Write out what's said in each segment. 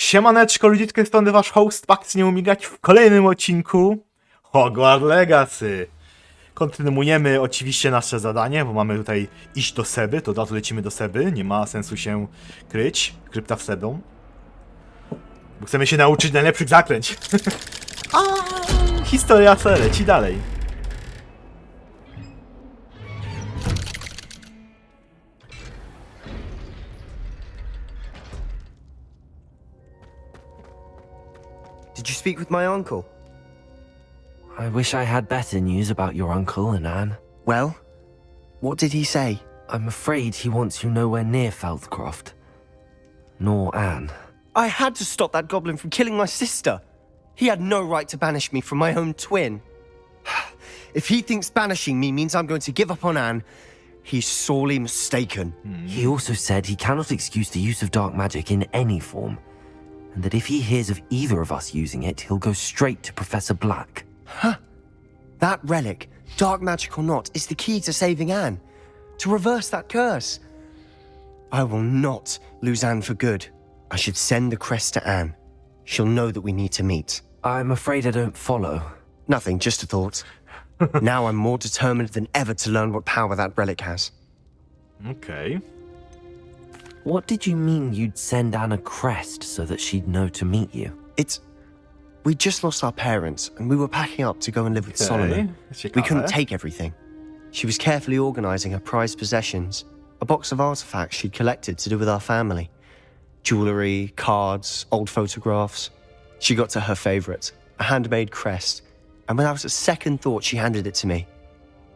Siemaneczko, ludziczkę, strony wasz host Max nie umigać w kolejnym odcinku Hogwarts Legacy. Kontynuujemy oczywiście nasze zadanie, bo mamy tutaj iść do Seby, to od razu lecimy do Seby, nie ma sensu się kryć, krypta w Sebą. Bo chcemy się nauczyć najlepszych zaklęć. A historia se leci dalej. Did you speak with my uncle? I wish I had better news about your uncle and Anne. Well, what did he say? I'm afraid he wants you nowhere near Feldcroft. Nor Anne. I had to stop that goblin from killing my sister. He had no right to banish me from my own twin. If he thinks banishing me means I'm going to give up on Anne, he's sorely mistaken. He also said he cannot excuse the use of dark magic in any form, and that if he hears of either of us using it, he'll go straight to Professor Black. That relic, dark magic or not, is the key to saving Anne. To reverse that curse. I will not lose Anne for good. I should send the crest to Anne. She'll know that we need to meet. I'm afraid I don't follow. Nothing, just a thought. Now I'm more determined than ever to learn what power that relic has. Okej. What did you mean you'd send Anne a crest so that she'd know to meet you? We just lost our parents, and we were packing up to go and live with Solomon. We couldn't take everything. She was carefully organizing her prized possessions, a box of artifacts she'd collected to do with our family. Jewelry, cards, old photographs. She got to her favorite, a handmade crest, and without a second thought she handed it to me.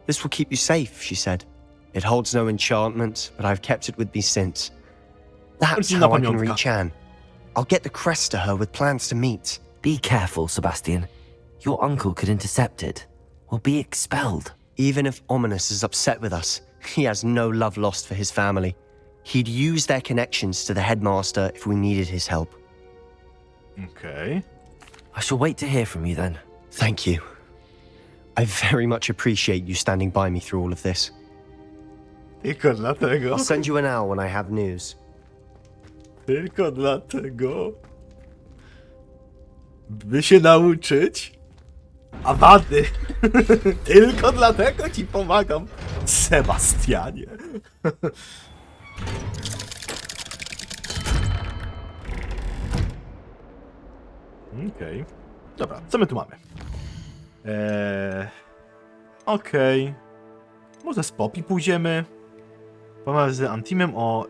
This will keep you safe, she said. It holds no enchantment, but I've kept it with me since. That's how I can reach Anne. I'll get the crest to her with plans to meet. Be careful, Sebastian. Your uncle could intercept it, or be expelled. Even if Ominous is upset with us, he has no love lost for his family. He'd use their connections to the headmaster if we needed his help. Okej. I shall wait to hear from you then. Thank you. I very much appreciate you standing by me through all of this. Tylko dlatego. I'll send you an owl when I have news. Tylko dlatego. By się nauczyć. A wady. Tylko dlatego ci pomagam, Sebastianie. Okej. Dobra, co my tu mamy? Okej. Może z Poppy pójdziemy. Pomawiam z Antimem o...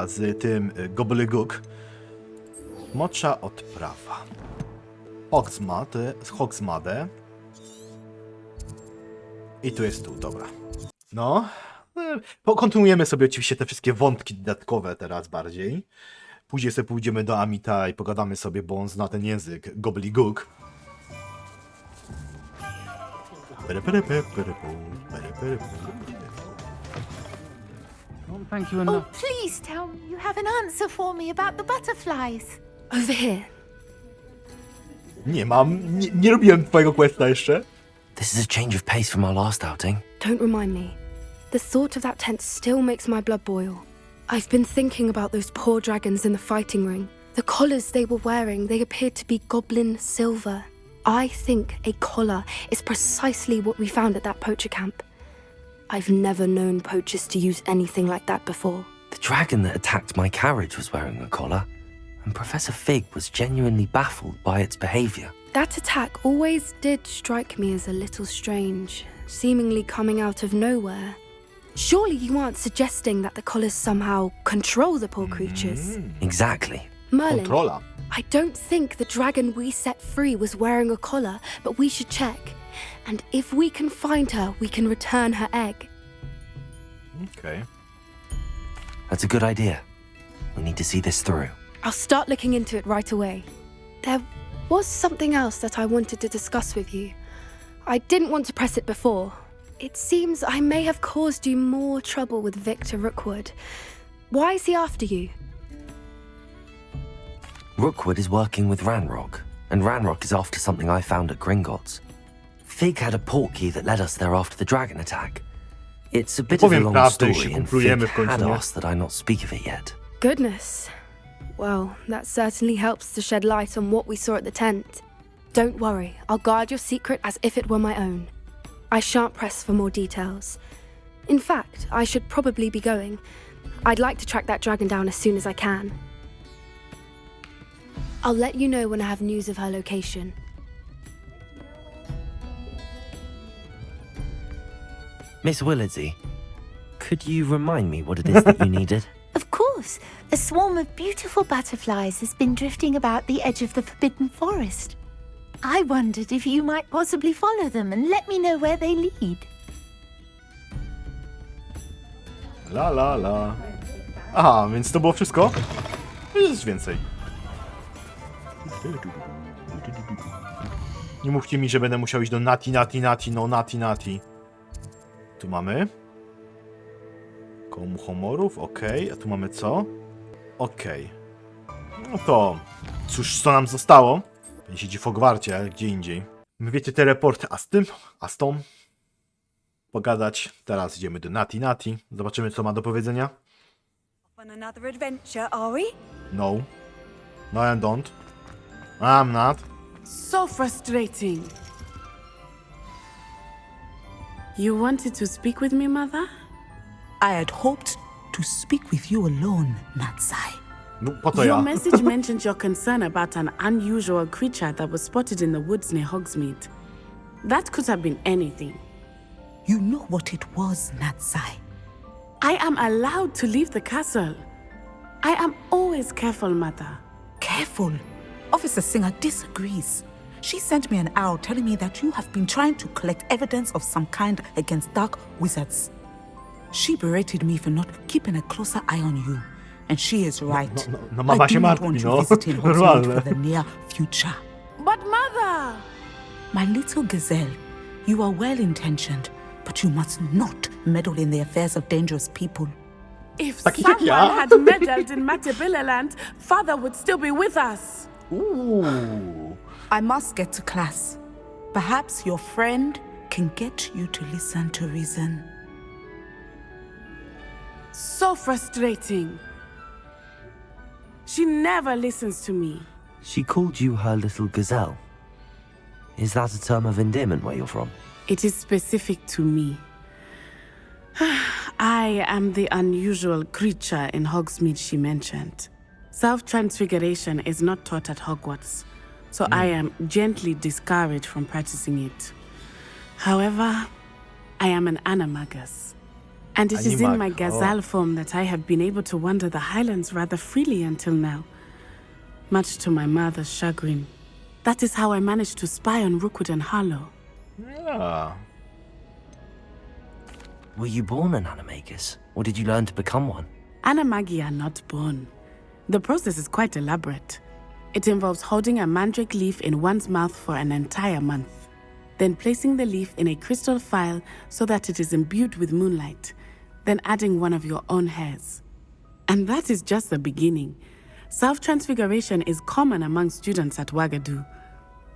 z tym Gobbledygook. Mocza odprawa. Hogsmadę. I tu jest dobra. No. Kontynuujemy sobie oczywiście te wszystkie wątki dodatkowe teraz bardziej. Później sobie pójdziemy do Amita i pogadamy sobie, bo on zna ten język Gobbledygook. Thank you enough. Oh, please tell me you have an answer for me about the butterflies. Over here. Nie mam, nie robiłem twojego questa jeszcze. This is a change of pace from our last outing. Don't remind me. The thought of that tent still makes my blood boil. I've been thinking about those poor dragons in the fighting ring. The collars they were wearing, they appeared to be goblin silver. I think a collar is precisely what we found at that poacher camp. I've never known poachers to use anything like that before. The dragon that attacked my carriage was wearing a collar, and Professor Fig was genuinely baffled by its behavior. That attack always did strike me as a little strange, seemingly coming out of nowhere. Surely you aren't suggesting that the collars somehow control the poor creatures? Exactly. Merlin, Kontrola. I don't think the dragon we set free was wearing a collar, but we should check. And if we can find her, we can return her egg. Okej. That's a good idea. We need to see this through. I'll start looking into it right away. There was something else that I wanted to discuss with you. I didn't want to press it before. It seems I may have caused you more trouble with Victor Rookwood. Why is he after you? Rookwood is working with Ranrock, and Ranrock is after something I found at Gringotts. Fig had a portkey that led us there after the dragon attack. It's a bit of a long story, and Fig had asked that I not speak of it yet. Goodness. Well, that certainly helps to shed light on what we saw at the tent. Don't worry, I'll guard your secret as if it were my own. I shan't press for more details. In fact, I should probably be going. I'd like to track that dragon down as soon as I can. I'll let you know when I have news of her location. Miss Willardsey, could you remind me what it is that you needed? Of course. A swarm of beautiful butterflies has been drifting about the edge of the Forbidden Forest. I wondered if you might possibly follow them and let me know where they lead. La la la. Aha, więc to było wszystko? Jest więcej. Nie mówcie mi, że będę musiał iść do Nati. Tu mamy. Komu homorów, okej. A tu mamy co? Okej. No to, cóż, co nam zostało? Nie siedzi w Hogwarcie, ale gdzie indziej. My wiecie, teleporty, a z tą pogadać. Teraz idziemy do Nati. Zobaczymy, co ma do powiedzenia. On another adventure, are we? No. No, I don't. I'm not. So frustrating. You wanted to speak with me, Mother? I had hoped to speak with you alone, Natsai. No, po to Your ja. message mentioned your concern about an unusual creature that was spotted in the woods near Hogsmeade. That could have been anything. You know what it was, Natsai. I am allowed to leave the castle. I am always careful, Mother. Careful. Officer Singer disagrees. She sent me an owl telling me that you have been trying to collect evidence of some kind against dark wizards. She berated me for not keeping a closer eye on you. And she is right. No, mama I się do not martwi, want no. you visiting Hogsmeade Normalne. for the near future. But, Mother! My little gazelle, you are well-intentioned, but you must not meddle in the affairs of dangerous people. If Taki jak someone ja. had meddled in Matabeleland, Father would still be with us. Uuu. I must get to class. Perhaps your friend can get you to listen to reason. So frustrating. She never listens to me. She called you her little gazelle. Is that a term of endearment where you're from? It is specific to me. I am the unusual creature in Hogsmeade she mentioned. Self-transfiguration is not taught at Hogwarts, so I am gently discouraged from practicing it. However, I am an animagus, and it is in my Animag, gazelle form that I have been able to wander the Highlands rather freely until now, much to my mother's chagrin. That is how I managed to spy on Rookwood and Harlow. Ja. Were you born an animagus, or did you learn to become one? Animagi are not born. The process is quite elaborate. It involves holding a mandrake leaf in one's mouth for an entire month, then placing the leaf in a crystal phial so that it is imbued with moonlight, then adding one of your own hairs. And that is just the beginning. Self-transfiguration is common among students at Wagadu,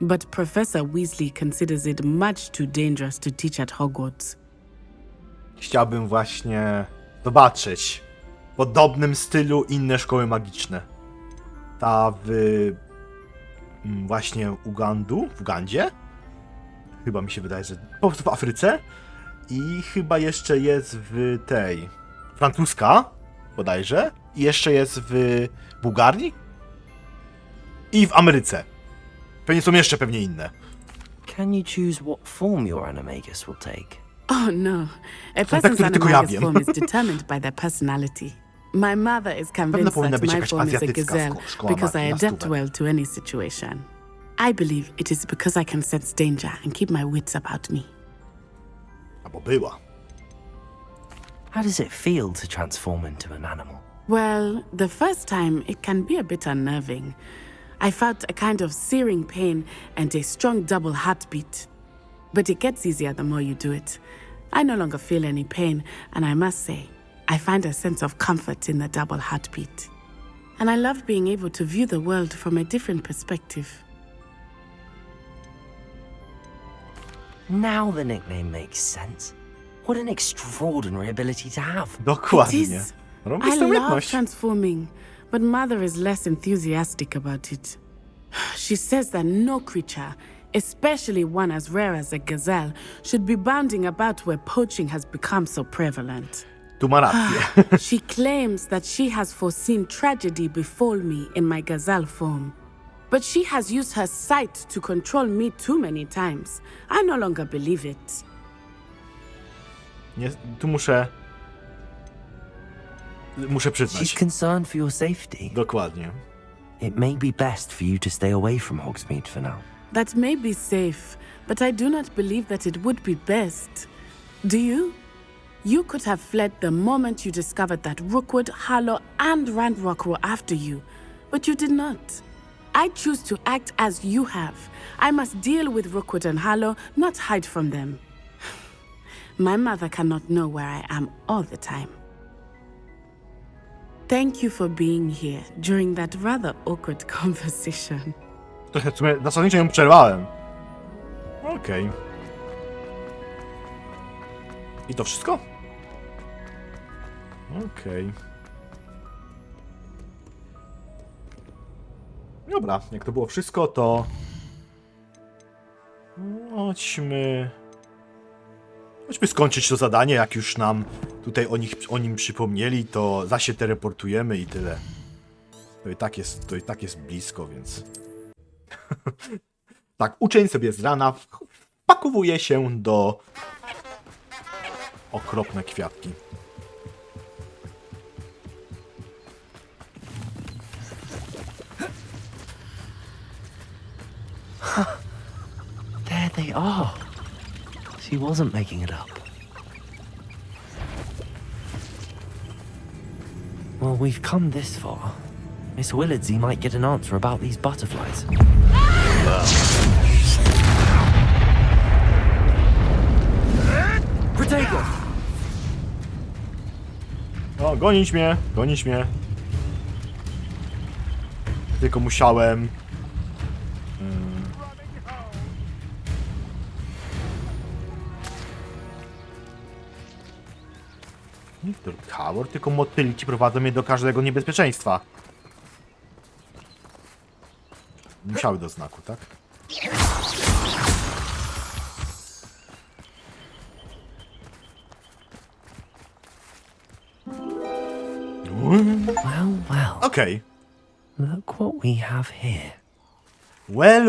but Professor Weasley considers it much too dangerous to teach at Hogwarts. Chciałbym właśnie zobaczyć w podobnym stylu inne szkoły magiczne. Ta w właśnie w Ugandzie? Chyba mi się wydaje, że po prostu w Afryce. I chyba jeszcze jest w tej francuska, bodajże. I jeszcze jest w Bułgarii. I w Ameryce. Pewnie są jeszcze pewnie inne. Can you choose what form your animagus will take? Oh no, a tak, person's które tylko ja animagus wiem. form is determined by their personality. My mother is convinced powinna that być my jakaś form is a azjatycka gazelle szkoła because I magii na adapt stówę. well to any situation. I believe it is because I can sense danger and keep my wits about me. Albo była. How does it feel to transform into an animal? Well, the first time it can be a bit unnerving. I felt a kind of searing pain and a strong double heartbeat. But it gets easier the more you do it. I no longer feel any pain, and I must say, I find a sense of comfort in the double heartbeat. And I love being able to view the world from a different perspective. Now the nickname makes sense. What an extraordinary ability to have. It Dokładnie. is. Robię I z tą love jedność. transforming, but Mother is less enthusiastic about it. She says that no creature, especially one as rare as a gazelle, should be bounding about where poaching has become so prevalent. Tu ma rację. She claims that she has foreseen tragedy befall me in my gazelle form. But she has used her sight to control me too many times. I no longer believe it. Nie, tu muszę She's przyznać. concerned for your safety. Dokładnie. It may be best for you to stay away from Hogsmeade for now. That may be safe, but I do not believe that it would be best. Do you? You could have fled the moment you discovered that Rookwood, Harlow, and Ranrock were after you, but you did not. I choose to act as you have. I must deal with Rookwood and Harlow, not hide from them. My mother cannot know where I am all the time. Thank you for being here during that rather awkward conversation. Trochę w sumie zasadniczo ją przerwałem. Okej. I to wszystko? Okej. Dobra, jak to było wszystko, to... Chodźmy skończyć to zadanie, jak już nam tutaj o nim przypomnieli, to zaś się teleportujemy i tyle. To i tak jest blisko, więc... Tak, uczeń sobie z rana wpakowuje się do... Okropne kwiatki. There they are. She wasn't making it up. Well, we've come this far. Miss Willardsey might get an answer about these butterflies. Protego! O, gonić mnie. Tylko musiałem... Nie Tower, tylko motylki prowadzą mnie do każdego niebezpieczeństwa. Musiały do znaku, tak? Well. Okej. Look what we have here. Well.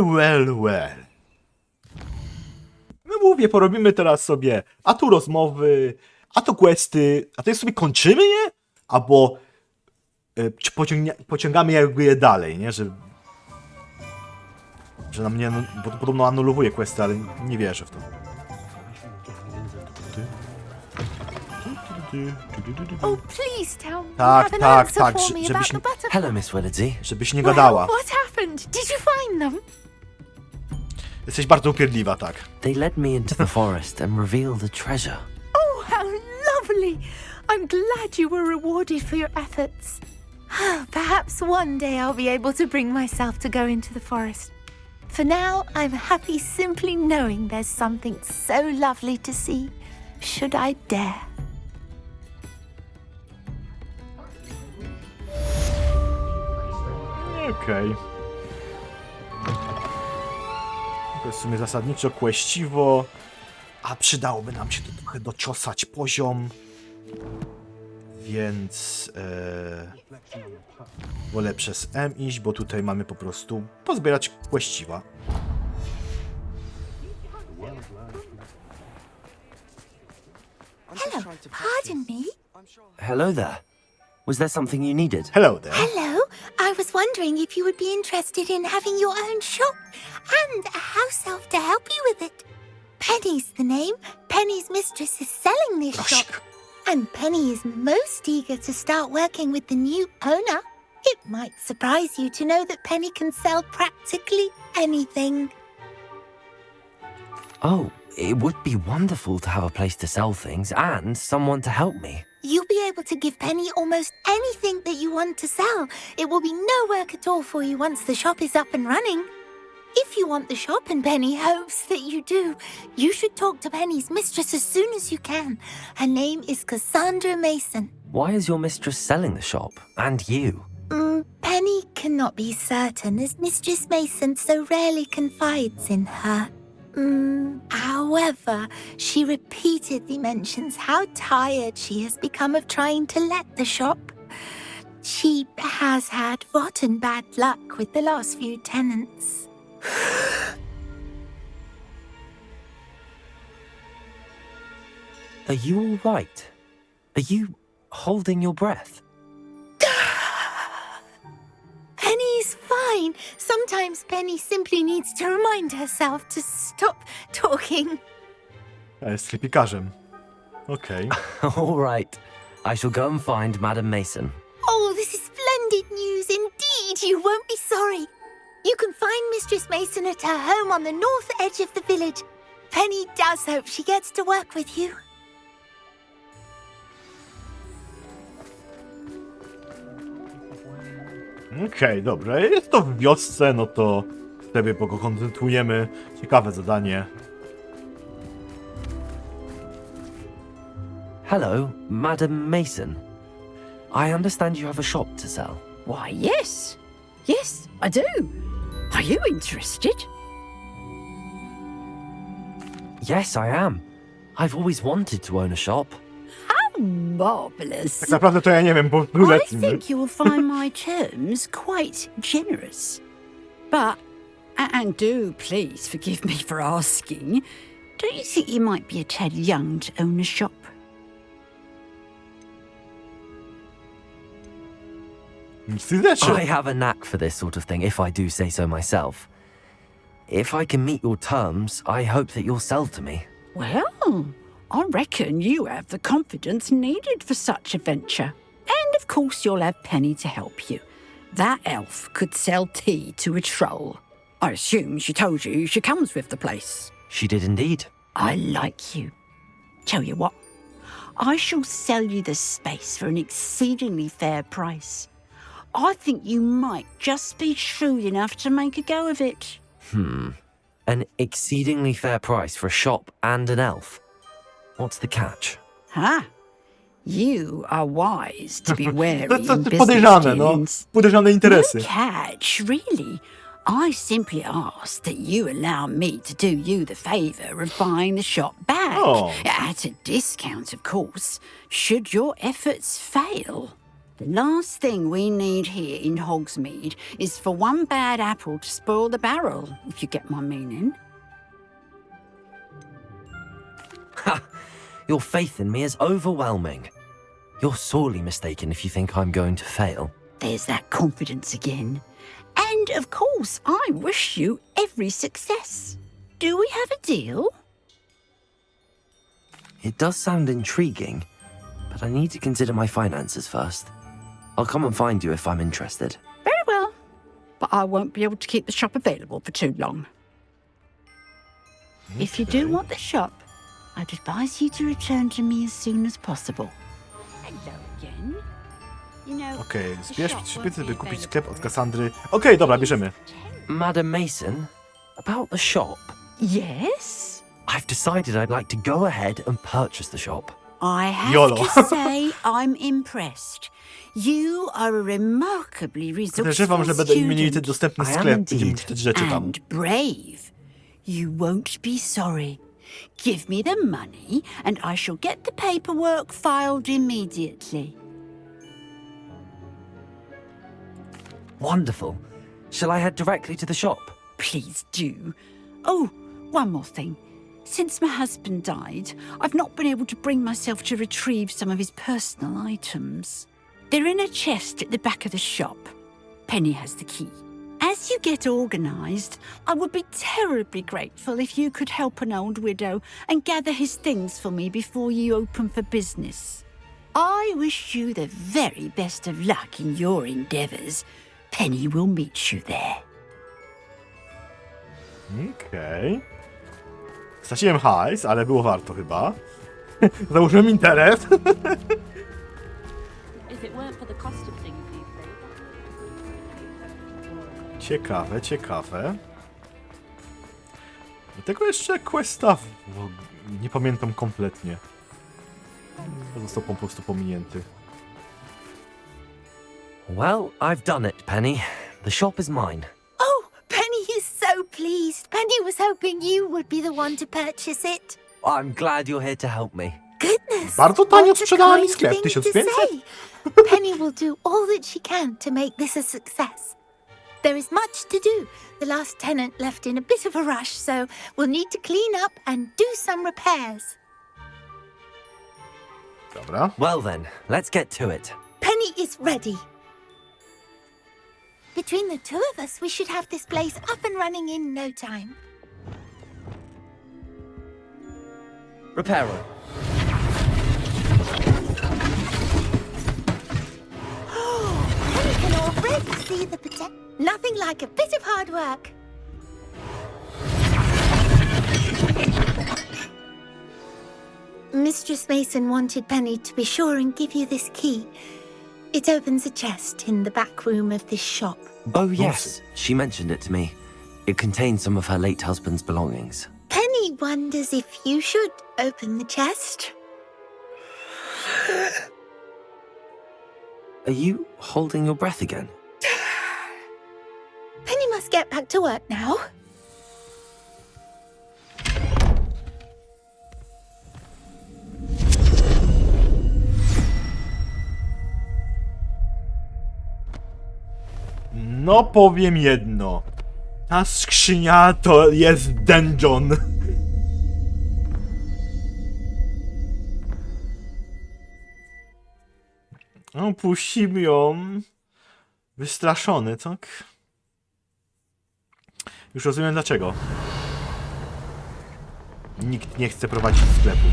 No mówię, porobimy teraz sobie a tu rozmowy, a to questy, a to sobie kończymy je? Albo pociągamy jakby je dalej, nie? Że nam nie, bo to podobno anulowuje questy, ale nie wierzę w to. Oh, please tell me. Tak, you have an tak, answer tak, for me żebyś about nie- the butterfly. Hello, Miss Willardsey. Żebyś nie Well, gadała. what happened? Did you find them? Jesteś bardzo upierdliwa, tak. They led me into the forest and revealed the treasure. Oh, how lovely! I'm glad you were rewarded for your efforts. Perhaps one day I'll be able to bring myself to go into the forest. For now, I'm happy simply knowing there's something so lovely to see, should I dare. Okej. To jest w sumie zasadniczo kłeściwo, a przydałoby nam się tu trochę dociosać poziom, więc wolę przez M iść, bo tutaj mamy po prostu pozbierać kłeściwa. Hello, pardon me? Hello there. Was there something you needed? Hello there. Hello, I was wondering if you would be interested in having your own shop and a house elf to help you with it. Penny's the name. Penny's mistress is selling this shop. And Penny is most eager to start working with the new owner. It might surprise you to know that Penny can sell practically anything. Oh, it would be wonderful to have a place to sell things and someone to help me. You'll be able to give Penny almost anything that you want to sell. It will be no work at all for you once the shop is up and running. If you want the shop and Penny hopes that you do, you should talk to Penny's mistress as soon as you can. Her name is Cassandra Mason. Why is your mistress selling the shop? And you? Penny cannot be certain as Mistress Mason so rarely confides in her. However, she repeatedly mentions how tired she has become of trying to let the shop. She has had rotten bad luck with the last few tenants. Are you all right? Are you holding your breath? Penny's fine. Sometimes Penny simply needs to remind herself to stop talking. Ja jest sklepikarzem. Okej. All right. I shall go and find Madam Mason. Oh, this is splendid news indeed. You won't be sorry. You can find Mistress Mason at her home on the north edge of the village. Penny does hope she gets to work with you. Okej, dobra. Jest to w wiosce, no to sobie kontynuujemy. Ciekawe zadanie. Hello, Madam Mason. I understand you have a shop to sell. Why, yes. Yes, I do. Are you interested? Yes, I am. I've always wanted to own a shop. Marvellous. Tak naprawdę to ja nie wiem, bo I ruletny. think you will find my terms quite generous. But, and do please forgive me for asking, don't you think you might be a tad young to own a shop? I have a knack for this sort of thing, if I do say so myself. If I can meet your terms, I hope that you'll sell to me. Well, I reckon you have the confidence needed for such a venture. And of course you'll have Penny to help you. That elf could sell tea to a troll. I assume she told you she comes with the place. She did indeed. I like you. Tell you what, I shall sell you the space for an exceedingly fair price. I think you might just be shrewd enough to make a go of it. An exceedingly fair price for a shop and an elf. What's the catch? You are wise to be wary To in business podejrzane, no. dealings. Podejrzane interesy. No catch, really. I simply ask that you allow me to do you the favour of buying the shop back. Oh. At a discount, of course, should your efforts fail. The last thing we need here in Hogsmeade is for one bad apple to spoil the barrel, if you get my meaning. Your faith in me is overwhelming. You're sorely mistaken if you think I'm going to fail. There's that confidence again. And, of course, I wish you every success. Do we have a deal? It does sound intriguing, but I need to consider my finances first. I'll come and find you if I'm interested. Very well. But I won't be able to keep the shop available for too long. If you do want the shop, I'd advise you to return to me as soon as possible. Hello again. You know, Okej, the zbierz shop 3 won't piece, be by kupić available sklep od for Kassandry. Okej, dobra, bierzemy. Madam Mason, about the shop. Yes? I've decided I'd like to go ahead and purchase the shop. I have YOLO. to say I'm impressed. You are a remarkably resourceful Podejrzewam, że będę mieli student dostępny I am sklep, indeed. będziemy czytać rzeczy tam. and brave. You won't be sorry. Give me the money and I shall get the paperwork filed immediately. Wonderful. Shall I head directly to the shop? Please do. Oh, one more thing. Since my husband died, I've not been able to bring myself to retrieve some of his personal items. They're in a chest at the back of the shop. Penny has the key. As you get organised, I would be terribly grateful if you could help an old widow and gather his things for me before you open for business. I wish you the very best of luck in your endeavours. Penny will meet you there. Okej. Straciłem hajs, ale było warto chyba. Założyłem interes. If it weren't for the cost of things these days. Ciekawe, ciekawe. Do tego jeszcze questa nie pamiętam kompletnie. Został po prostu pominięty. Well, I've done it, Penny. The shop is mine. Oh, Penny is so pleased. Penny was hoping you would be the one to purchase it. I'm glad you're here to help me. Goodness. Bardzo tanio what a sprzedała mi kind sklep, thing to 1500? say. Penny will do all that she can to make this a success. There is much to do. The last tenant left in a bit of a rush, so we'll need to clean up and do some repairs. Dobra. Well then, let's get to it. Penny is ready. Between the two of us, we should have this place up and running in no time. Repairer. Penny can already see the potential. Nothing like a bit of hard work. Mistress Mason wanted Penny to be sure and give you this key. It opens a chest in the back room of this shop. Oh yes, she mentioned it to me. It contains some of her late husband's belongings. Penny wonders if you should open the chest. Are you holding your breath again? Penny must get back to work now. No powiem jedno. Ta skrzynia to jest dungeon. No, puścimy ją. Wystraszony, tak? Już rozumiem dlaczego. Nikt nie chce prowadzić sklepu.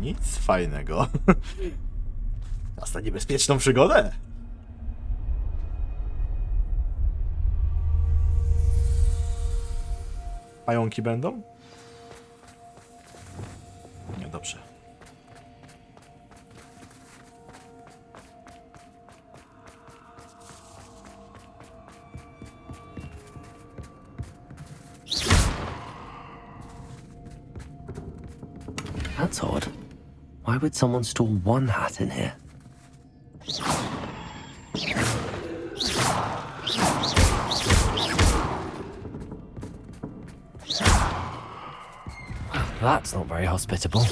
Nic fajnego. Czas na niebezpieczną przygodę. Pająki będą? Nie, dobrze. That's odd. Why would someone store one hat in here? That's not very hospitable.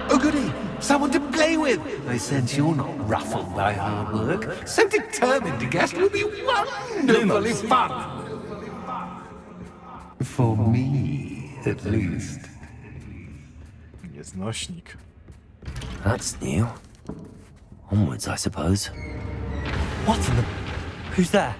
Oh goody, someone to play with. I sense you're not ruffled by hard work. So determined the guest will be wonderfully fun. For me, at least. Nieznośnik. That's new. Onwards, I suppose. What in the... Who's there?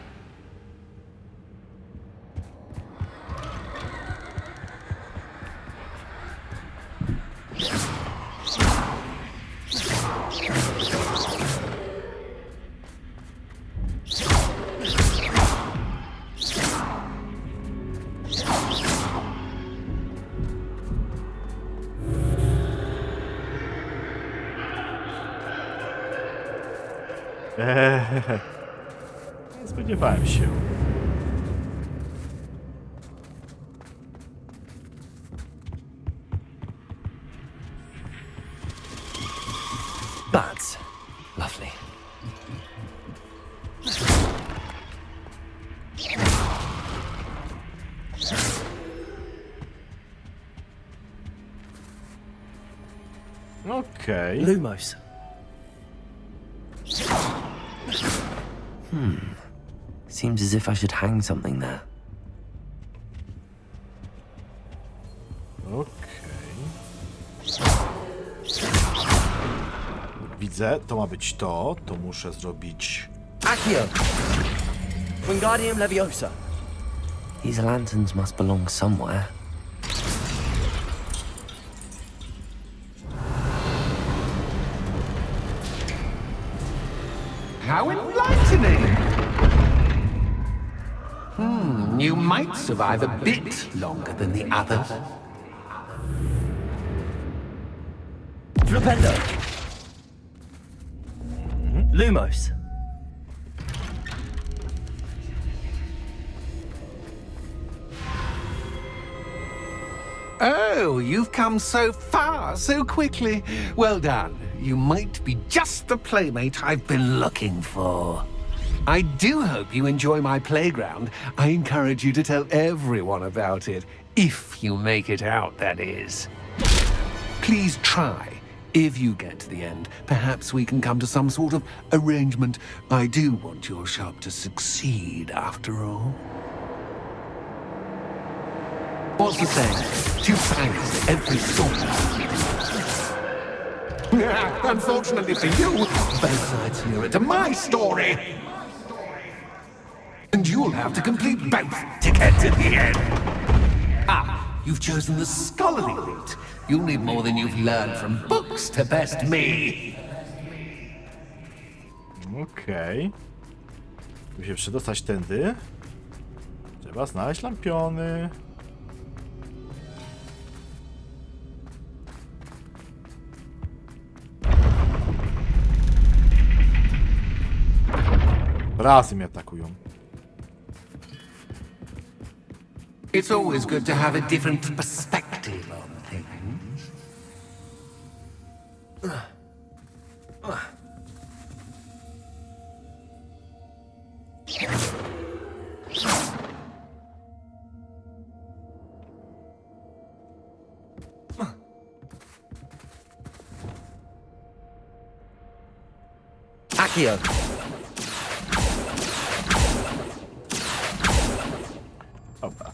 Nie spodziewałem się. Bats. Lovely. Okej. Lumos. Seems as if I should hang something there. Okej. Widzę, to ma być to. To muszę zrobić... Accio! Wingardium Leviosa. These lanterns must belong somewhere. How enlightening! You might survive a bit longer than the others. Flipendo. Lumos. Oh, you've come so far so quickly. Well done. You might be just the playmate I've been looking for. I do hope you enjoy my playground. I encourage you to tell everyone about it. If you make it out, that is. Please try. If you get to the end, perhaps we can come to some sort of arrangement. I do want your shop to succeed, after all. What's the saying? 2 fangs to every storm. Unfortunately for you, both sides hear it to my story. And you'll have to complete both to get to the end. Ah, you've chosen the scholarly route. You'll need more than you've learned from books to best me. Okej. Tu się przedostać tędy. Trzeba znaleźć lampiony. Razy mnie atakują. It's always good to have a different perspective on things. Accio. Dobra,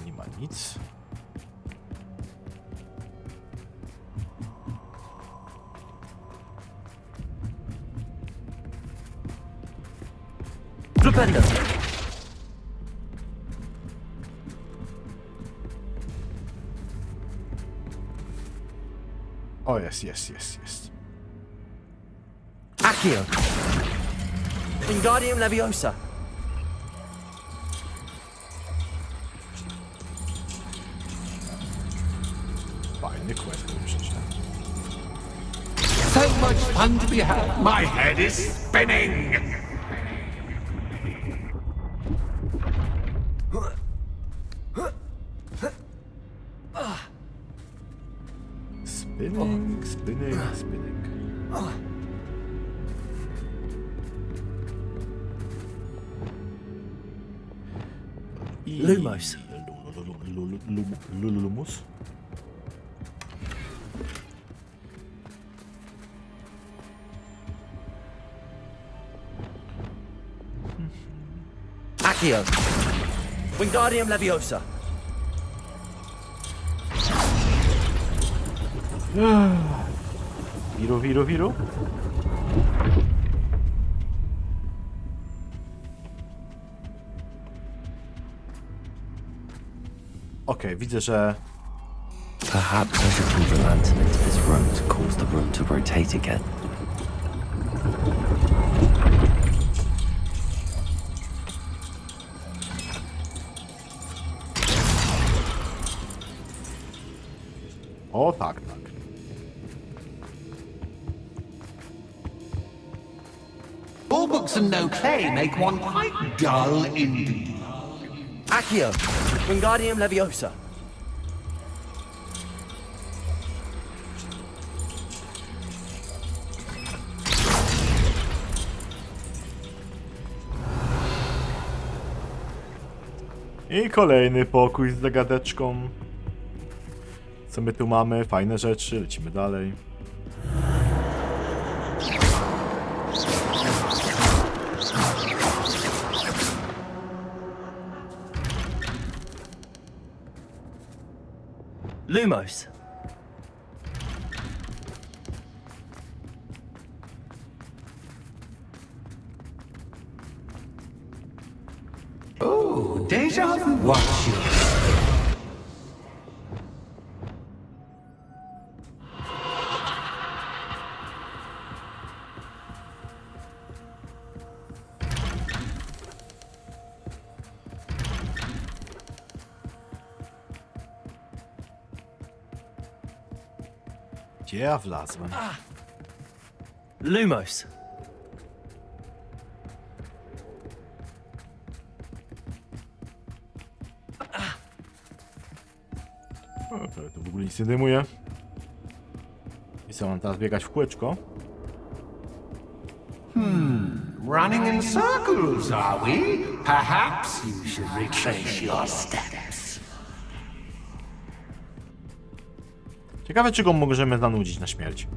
nie ma nic. Flipendo. O, jest. Accio. Wingardium Leviosa. Fajny quest, który przeczytałem. So much fun to be had. My head is spinning. Spinning. Lumos. Lulumus. Accio. Wingardium Leviosa. Wiru. Okej, widzę, że... Perhaps I should pull the lantern into this room to cause the room to rotate again. O, tak. All books and no play make one quite dull indeed. Accio. Wingardium Leviosa. I kolejny pokój z zagadeczką. Co my tu mamy? Fajne rzeczy, lecimy dalej. Lumos. Oh, déjà vu. Watch you. Gdzie ja wlazłem? Lumos. To w ogóle nic nie dymuje. I co, mam teraz biegać w kółeczko? Running in circles, are we? Perhaps you should retrace your steps. Ciekawe, czy go możemy zanudzić na śmierć.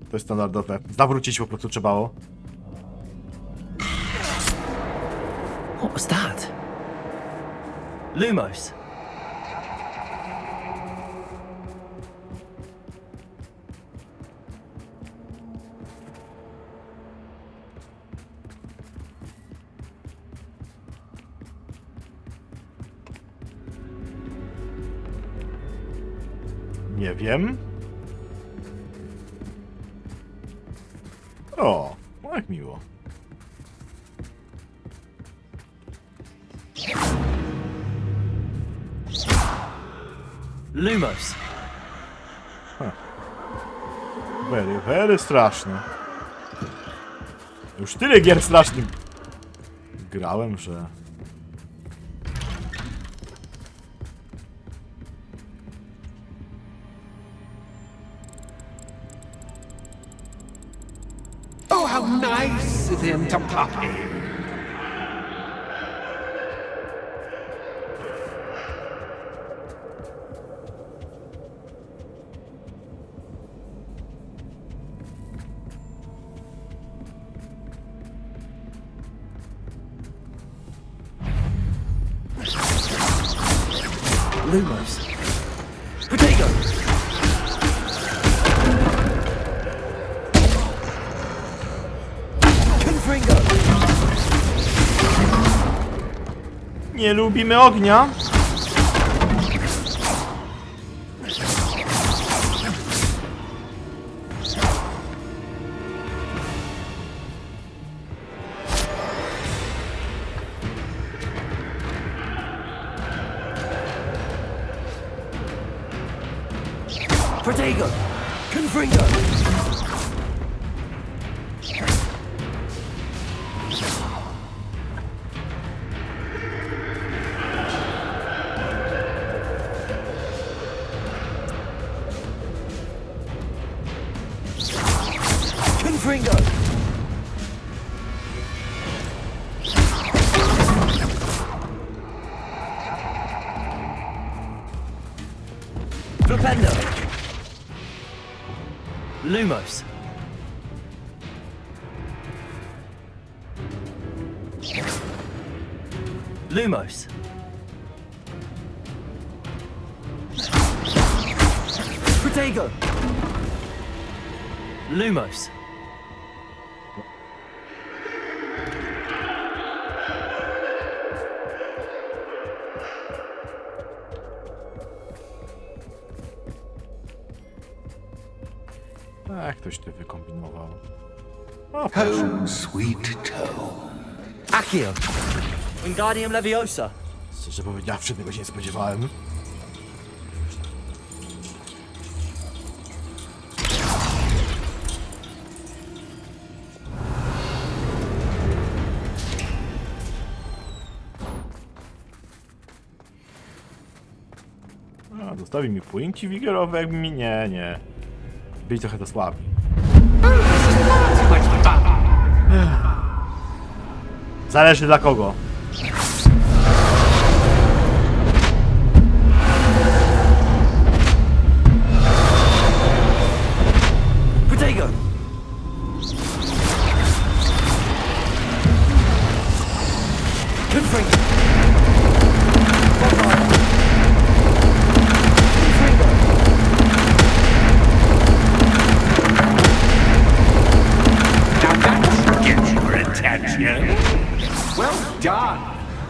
To jest standardowe. Zawrócić po prostu trzebało. What was that? Lumos. Nie wiem. O, jak miło. Lumos. Very straszne. Już tyle gier strasznych grałem, że... Oh, how nice of him to pop in. Lumos. Potato. Confringo. Nie lubimy ognia. Protego. Confringo. Confringo. Flipendo. Lumos. Lumos. Protego. Lumos. Tak, ktoś to wykombinował. Oh, sweet toe. Accio. Wingardium Leviosa. Szczerze powiedziawszy, tego się nie spodziewałem. A, zostawi mi płynki wigerowe, jakby mi nie. Byli trochę to słabi. Zależy dla kogo. Protego. Confringo. Well done.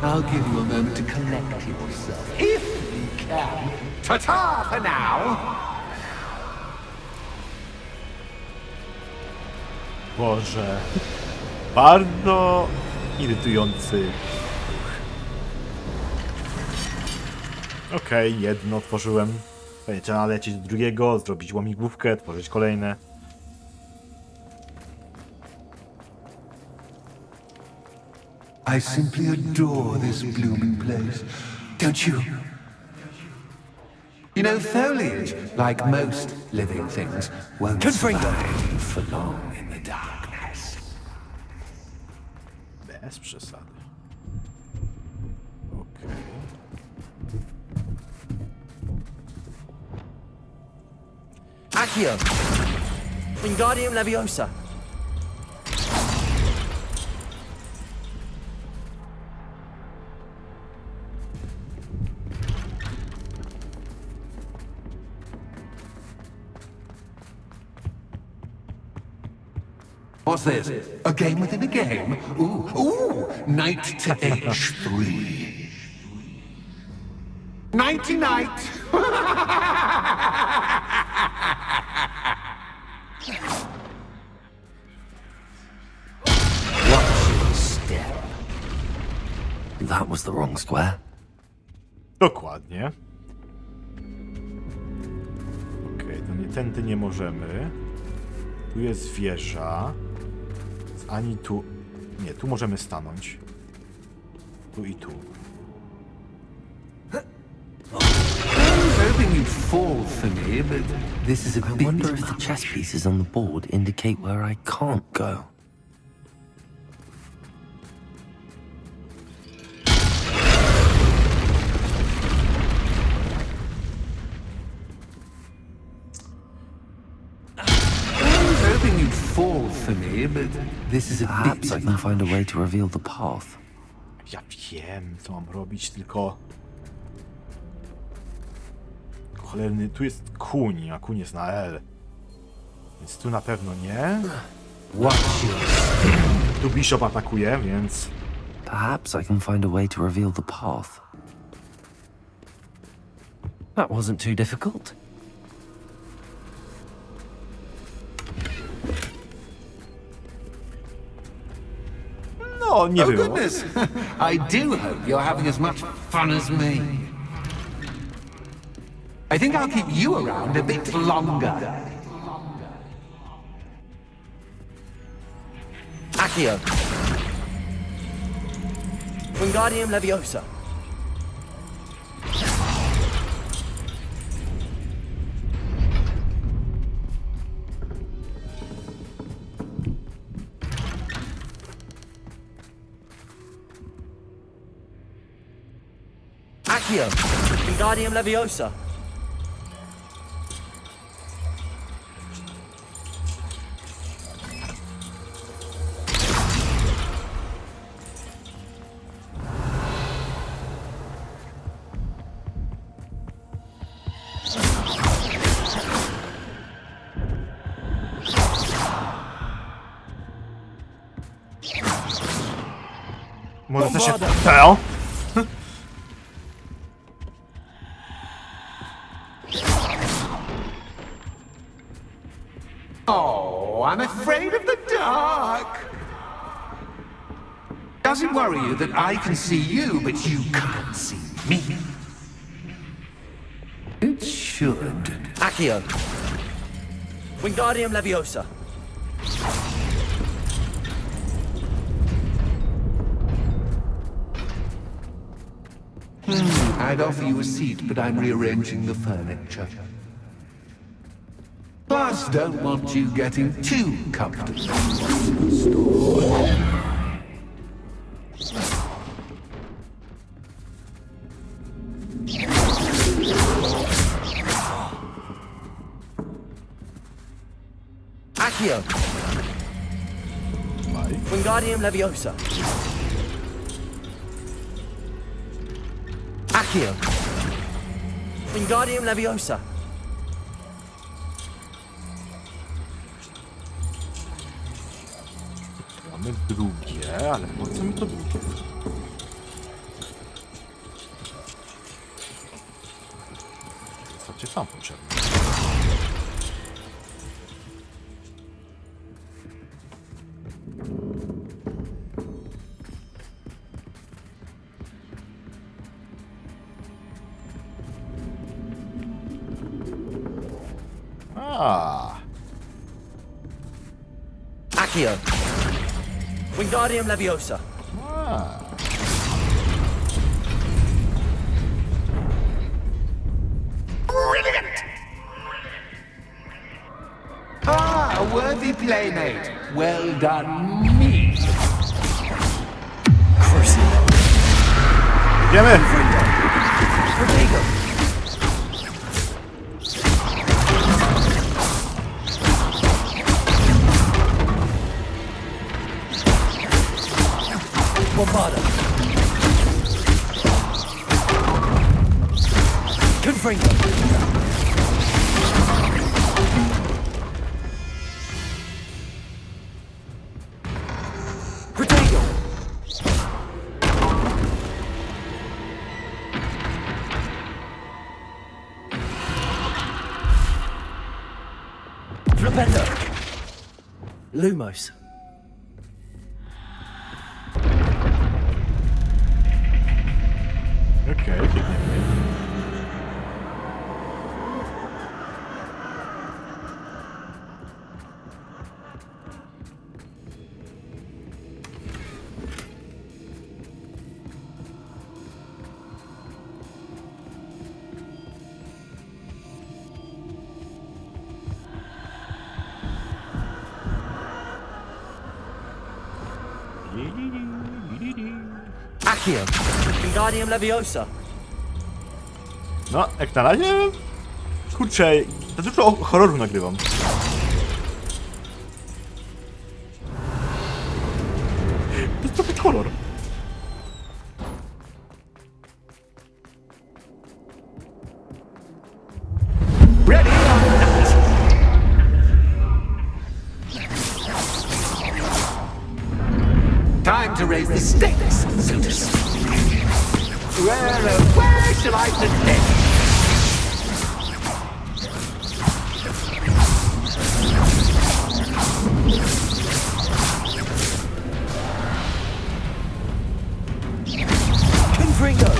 I'll give you a moment to collect yourself, if you can. Ta-ta for now. Boże. Bardzo irytujący ruch. Okej, jedno otworzyłem. Pewnie trzeba lecieć do drugiego, zrobić łamigłówkę, tworzyć kolejne. I simply adore this blooming place. Don't you? You know, foliage, like most living things, won't survive for long in the darkness. Bez przesady. Okej. Accio! Wingardium Leviosa! What's this? A game within a game? Ooh, knight to H3. Nighty-night! Watch your step. That was the wrong square. Dokładnie. Okej, to nie tędy nie możemy. Tu jest wieża. Ani tu... Nie, tu możemy stanąć. Tu i tu. Hoping you'd fall for me, but this is a I bit... wonder if the chess pieces on the board indicate where I can't go. Hoping you'd fall for me, but this is a Perhaps bit... I can find a way to reveal the path. Ja wiem, co mam robić, tylko... Cholerny, tu jest kuń, a kuń jest na L. Więc tu na pewno nie. Tu bishop atakuje, więc... Perhaps I can find a way to reveal the path. That wasn't too difficult. No, nie Oh było. goodness! I do hope you're having as much fun as me. I think I'll keep you around a bit longer. Accio! Wingardium Leviosa! Accio! Wingardium Leviosa! Może to się... Co? Oh, I'm afraid of the dark. Does it worry you that I can see you, but you can't see me? It should. Accio! Wingardium Leviosa! I'd offer you a seat, but I'm rearranging the furniture. Plus, don't want you getting too comfortable. Accio! Wingardium Leviosa! Accio! Wingardium Leviosa! Mamy drugie, ale po co mi to drugie? Co cię sam potrzebne? Accio! Wingardium Leviosa! Ah, a worthy playmate. Well done, me. Idziemy! Lumos. Okej, biegniemy. Accio. Wingardium Leviosa. No, jak na razie... Kurczę, to dużo horroru nagrywam. To jest trochę horror. Ready or not. Time to raise the stakes, so to speak. Where shall I begin? Confringo.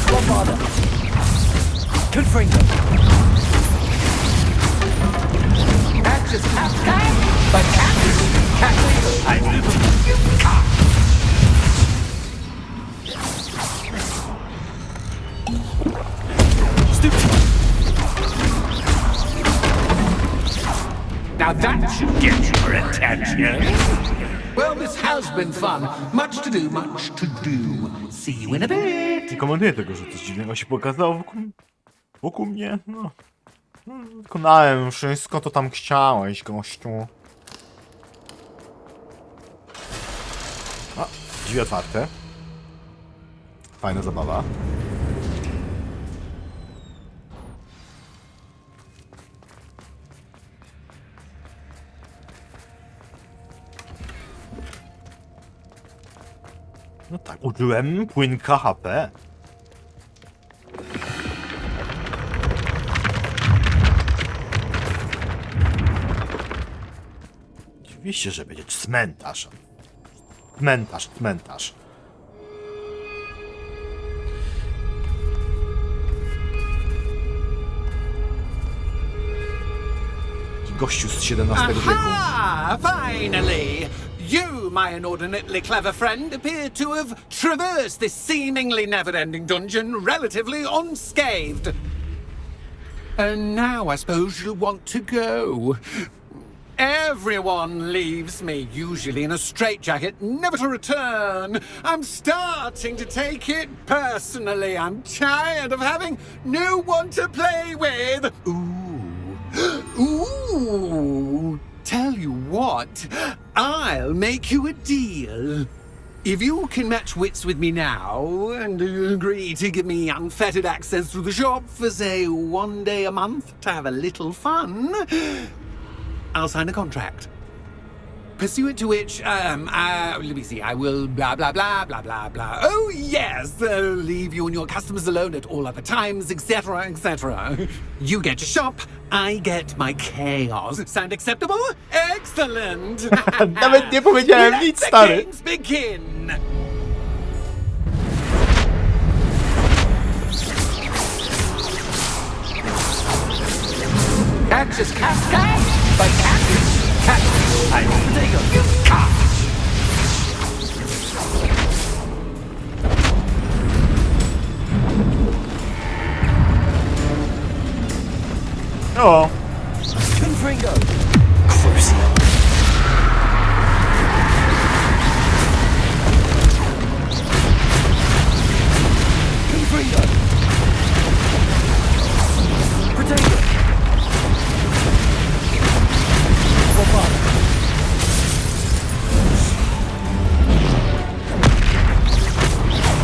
Bombarda. Confringo. Just have time, but I you can't. Stupid. Now that should get your attention. Well, this has been fun. Much to do, much to do. See you in a bit. Nie komentuję tego, że coś dziwnego się pokazało wokół mnie, no. Wykonałem wszystko, to tam chciałeś, gościu. O, drzwi otwarte. Fajna zabawa. No tak, użyłem płynka HP. Oczywiście, że będzie cmentarz. Cmentarz. Gościu z XVII wieku. Aha! Finally! You, my inordinately clever friend, appear to have traversed this seemingly never-ending dungeon relatively unscathed. And now I suppose you'll want to go. Everyone leaves me, usually in a straitjacket, never to return. I'm starting to take it personally. I'm tired of having no one to play with. Ooh. Tell you what, I'll make you a deal. If you can match wits with me now and agree to give me unfettered access to the shop for, say, 1 day a month to have a little fun, I'll sign a contract. Pursuant to which, let me see, I will blah, blah, blah, blah, blah, blah. Oh, yes, leave you and your customers alone at all other times, etc., etc. You get your shop, I get my chaos. Sound acceptable? Excellent! Nawet nie powiedziałem nic, stary. Let the games begin! infectious cascade! But you can't! O! Confringo! Crucial. Confringo! Potato! Łapa!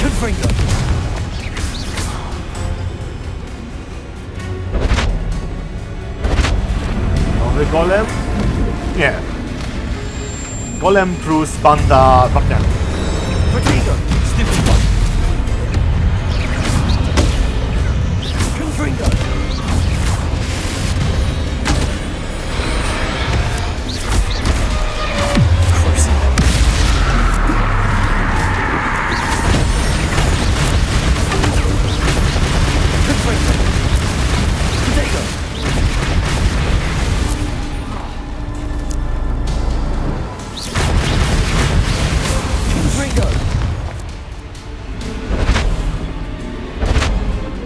Confringo! Nowy golem? Nie. Golem plus banda wapniaków. Potato! Stupid one! Confringo!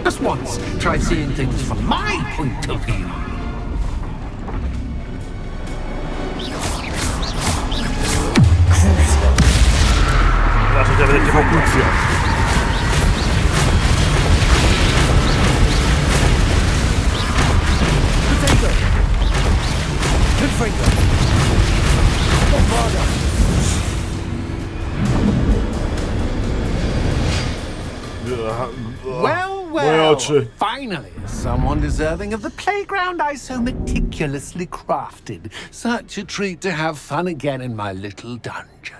Just once, try seeing things from my point of view. Znaczy, że będzie konkluzją. Potato! Confringo! Bombarda! Well, Moje oczy. finally, someone deserving of the playground I so meticulously crafted. Such a treat to have fun again in my little dungeon.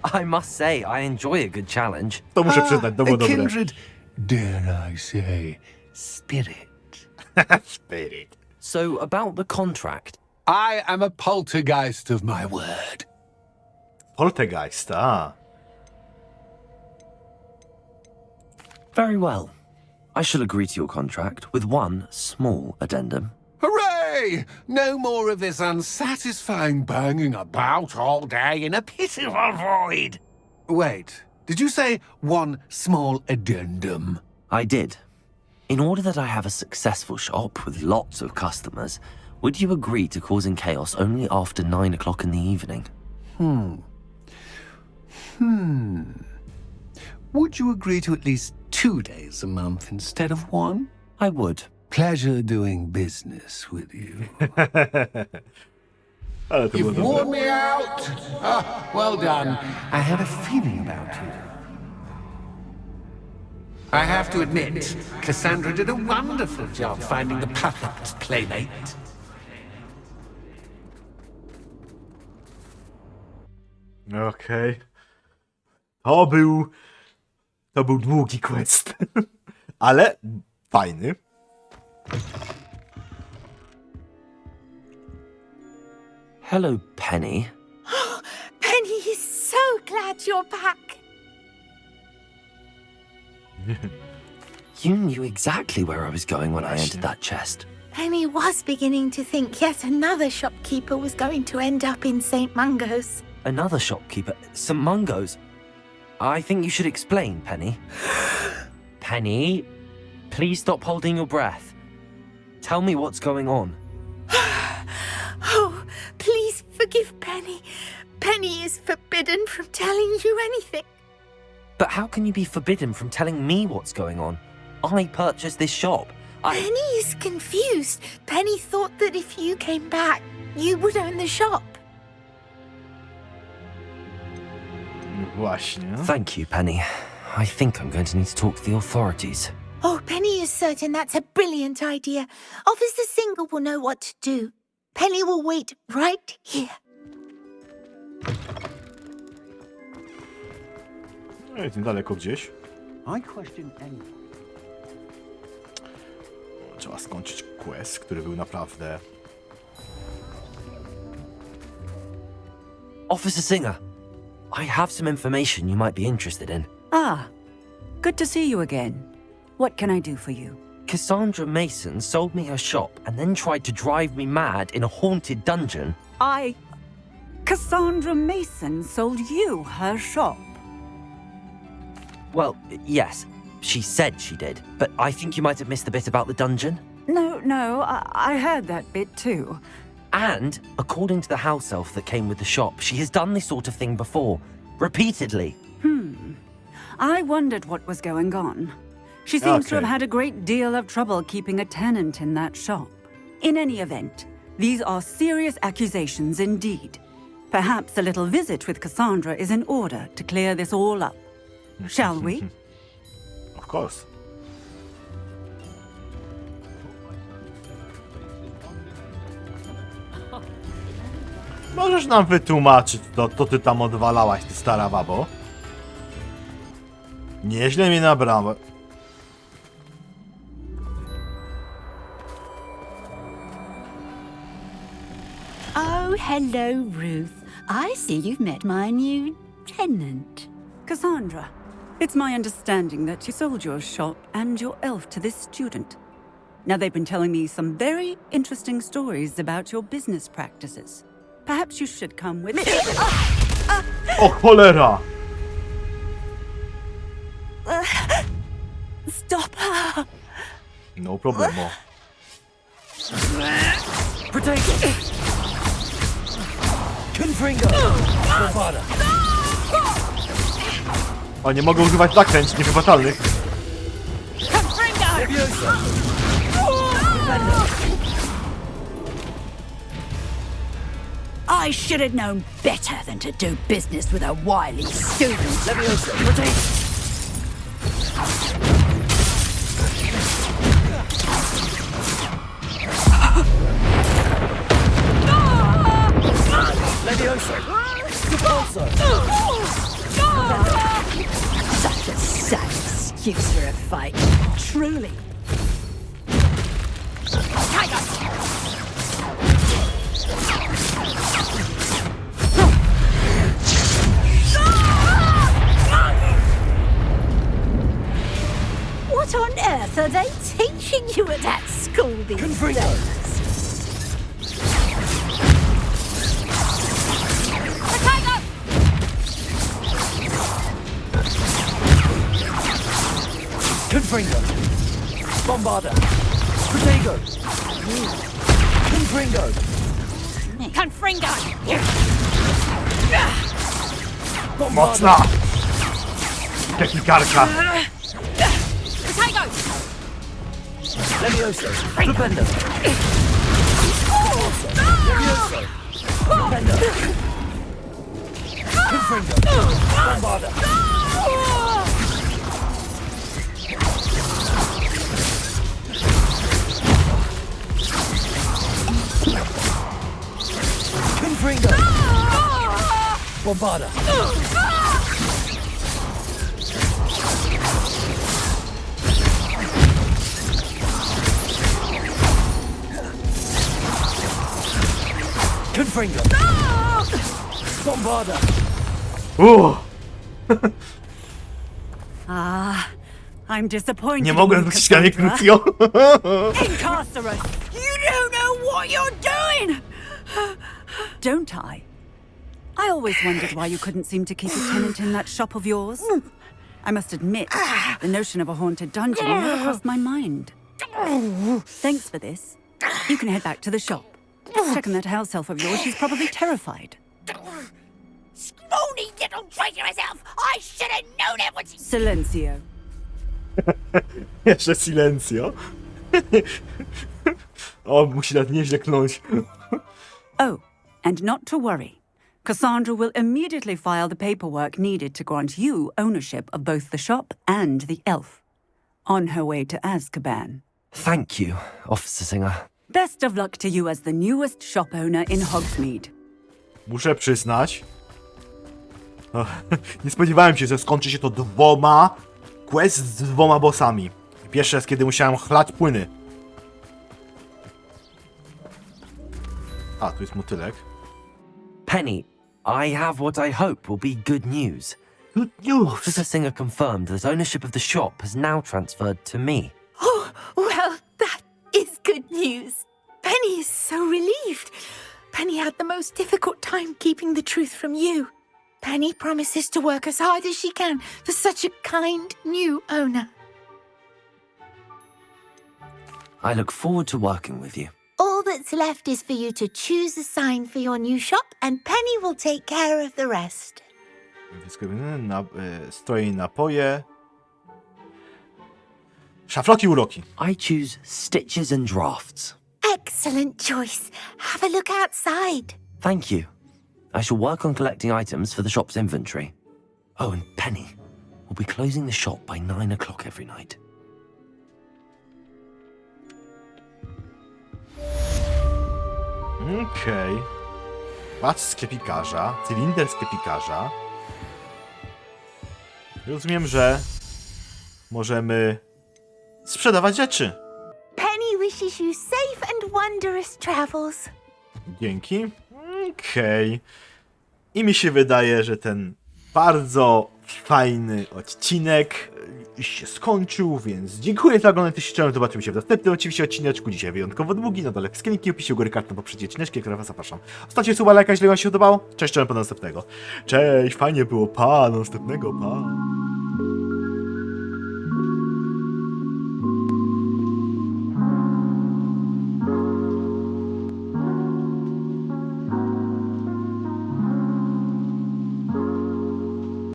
I must say, I enjoy a good challenge. To muszę przyznać, to było a dobre. kindred, dare I say, spirit. Spirit. So, about the contract. I am a poltergeist of my word. Poltergeist, a. Very well. I shall agree to your contract with one small addendum. Hooray! No more of this unsatisfying banging about all day in a pitiful void. Wait, did you say one small addendum? I did. In order that I have a successful shop with lots of customers, would you agree to causing chaos only after 9 o'clock in the evening? Would you agree to at least 2 days a month instead of one? I would. Pleasure doing business with you. Ale to było You've dobre. worn me out. Ah, well done. I had a feeling about you. I have to admit, Cassandra did a wonderful job finding the perfect playmate. Okej. To był długi quest. Ale fajny. Hello, Penny. Penny is so glad you're back. You knew exactly where I was going when I entered that chest. Penny was beginning to think yet another shopkeeper was going to end up in St. Mungo's. Another shopkeeper, St. Mungo's. I think you should explain, Penny. Penny, please stop holding your breath. Tell me what's going on. Oh, please forgive Penny. Penny is forbidden from telling you anything. But how can you be forbidden from telling me what's going on? I purchased this shop. Penny is confused. Penny thought that if you came back, you would own the shop. Właśnie. Thank you, Penny. I think I'm going to need to talk to the authorities. Oh, Penny is certain that's a brilliant idea. Officer Singer will know what to do. Penny will wait right here. No, jest niedaleko gdzieś. I question anyone. Trzeba skończyć quest, który był naprawdę... Officer Singer, I have some information you might be interested in. Ah, good to see you again. What can I do for you? Cassandra Mason sold me her shop and then tried to drive me mad in a haunted dungeon. Cassandra Mason sold you her shop? Well, yes, she said she did, but I think you might have missed the bit about the dungeon. No, I heard that bit too. And, according to the house elf that came with the shop, she has done this sort of thing before, repeatedly. I wondered what was going on. She seems to have had a great deal of trouble keeping a tenant in that shop. In any event, these are serious accusations indeed. Perhaps a little visit with Cassandra is in order to clear this all up. Shall we? Of course. Możesz nam wytłumaczyć, to ty tam odwalałaś, ty stara babo? Nieźle mnie nabrała. Oh, hello, Ruth. I see you've met my new tenant. Cassandra, it's my understanding that you sold your shop and your elf to this student. Now, they've been telling me some very interesting stories about your business practices. Perhaps you should come with me. O cholera! Stop her! No problemo. Potato! Confringo! Bravada! O, nie mogę używać zakręć niewybatalnych. I should have known better than to do business with a wily student. Leviosa! Potato! Leviosa! Repulsor! Such a sad excuse for a fight, truly. What on earth are they teaching you at that school these days? Confringo! Bombarda! Protego! Confringo! Confringo! Mocna! Technikarka! Potato! Levioso! Flipendo! Levioso! Flipendo! Confringo! Bombarda! Confringo! Bombarda! Confringo! Bombarda! I'm disappointed. Nie mogłem wrócić na nie krótko. Incarcerate! You don't know what you're doing! Don't I? I always wondered why you couldn't seem to keep a tenant in that shop of yours. I must admit, the notion of a haunted dungeon never crossed my mind. Thanks for this. You can head back to the shop. Check on that house elf of yours, she's probably terrified. Scrawny little traitor herself! I should have known it was... Silencio. Jeszcze silencio. O, musi nas nieźle knąć. Oh, and not to worry. Cassandra will immediately file the paperwork needed to grant you ownership of both the shop and the elf. On her way to Azkaban. Thank you, Officer Singer. Best of luck to you as the newest shop owner in Hogsmeade. Muszę przyznać. Nie spodziewałem się, że skończy się to quest z 2 bossami. Pierwszy raz, kiedy musiałem chlać płyny. A, tu jest motylek. Penny, I have what I hope will be good news. Good news! Officer Singer confirmed that ownership of the shop has now transferred to me. Oh, well, good news. Penny is so relieved. Penny had the most difficult time keeping the truth from you. Penny promises to work as hard as she can for such a kind new owner. I look forward to working with you. All that's left is for you to choose a sign for your new shop, and Penny will take care of the rest. Stroje i napoje. Szafroki, uroki. I choose stitches and drafts. Excellent choice. Have a look outside. Thank you. I shall work on collecting items for the shop's inventory. Oh, and Penny will be closing the shop by 9 o'clock every night. Okej. Patrz sklepikarza, cylinder sklepikarza. Rozumiem, że możemy sprzedawać rzeczy. Penny wishes you safe and wondrous travels. Dzięki. Okej. I mi się wydaje, że ten bardzo fajny odcinek się skończył, więc dziękuję za oglądanie. Zobaczymy się w następnym oczywiście odcineczku. Dzisiaj wyjątkowo długi, na dole wszystkie linki, opisie góry kartą poprzednie odcineczki, które was zapraszam. Ostatnie suba, lajka, jeśli wam się podobało. Cześć, do następnego. Cześć, fajnie było, pa, do następnego, pa.